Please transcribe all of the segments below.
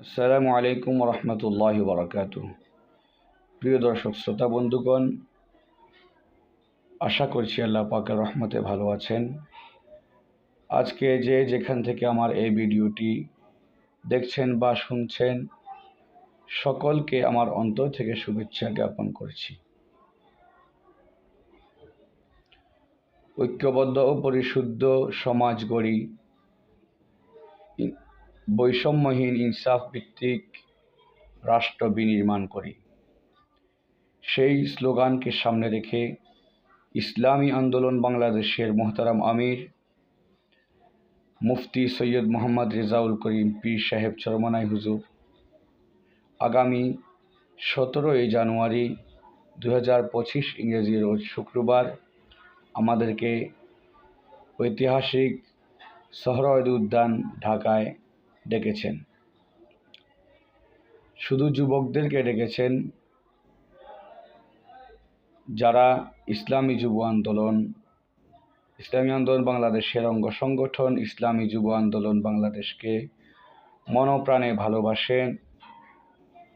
আসসালামু আলাইকুম রহমতুল্লাহি বারাকাতুহু। প্রিয় দর্শক শ্রোতা বন্ধুগণ, আশা করছি আল্লাহ পাকের রহমতে ভালো আছেন। আজকে যে যেখান থেকে আমার এই ভিডিওটি দেখছেন বা শুনছেন, সকলকে আমার অন্তর থেকে শুভেচ্ছা জ্ঞাপন করছি। ঐক্যবদ্ধ ও পরিশুদ্ধ সমাজ গড়ি, বৈষম্যহীন ইনসাফ ভিত্তিক রাষ্ট্র বিনির্মাণ করি, সেই স্লোগানকে সামনে রেখে ইসলামী আন্দোলন বাংলাদেশের মোহতারাম আমির মুফতি সৈয়দ মোহাম্মদ রেজাউল করিম পীর সাহেব চরমনাই হুজুর আগামী 17ই জানুয়ারি 2025 ইংরেজি রোজ শুক্রবার আমাদেরকে ঐতিহাসিক সোহরাওয়ার্দী উদ্যান ঢাকায় ডেকেছেন। শুধু যুবকদেরকে ডেকেছেন যারা ইসলামী আন্দোলন বাংলাদেশের অঙ্গ সংগঠন ইসলামী যুব আন্দোলন বাংলাদেশকে মনপ্রাণে ভালোবাসেন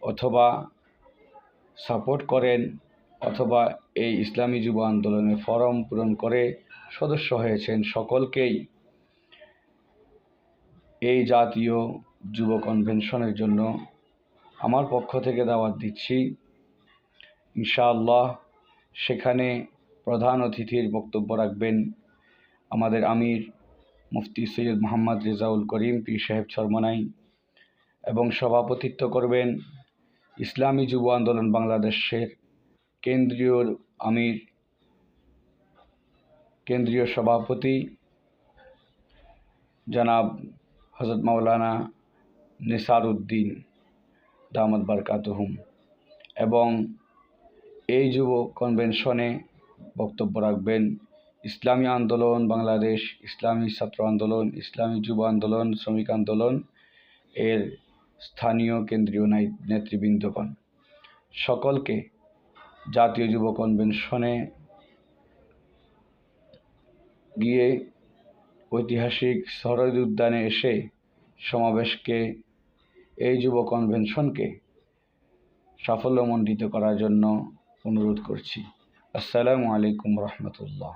অথবা সাপোর্ট করেন, অথবা এই ইসলামী যুব আন্দোলনের ফরম পূরণ করে সদস্য হয়েছেন, সকলকেই এই জাতীয় যুব কনভেনশনের জন্য আমার পক্ষ থেকে দাওয়াত দিচ্ছি। ইনশাআল্লাহ সেখানে প্রধান অতিথির বক্তব্য রাখবেন আমাদের আমির মুফতি সৈয়দ মোহাম্মদ রেজাউল করিম পীর সাহেব চরমনাই, এবং সভাপতিত্ব করবেন ইসলামী যুব আন্দোলন বাংলাদেশের কেন্দ্রীয় সভাপতি জনাব হযরত মাওলানা নিসার উদ্দিন দামাত বারকাতুহুম, এবং এই যুব কনভেনশনে বক্তব্য রাখবেন ইসলামী আন্দোলন বাংলাদেশ, ইসলামী ছাত্র আন্দোলন, ইসলামী যুব আন্দোলন, শ্রমিক আন্দোলন এর স্থানীয় কেন্দ্রীয় নেতৃবৃন্দগণ। সকলকে জাতীয় যুব কনভেনশনে গিয়ে ঐতিহাসিক সোহরাওয়ার্দী উদ্যানে এসে সমাবেশকে, এই যুব কনভেনশনকে সাফল্যমণ্ডিত করার জন্য অনুরোধ করছি। আসসালামু আলাইকুম রহমতুল্লাহ।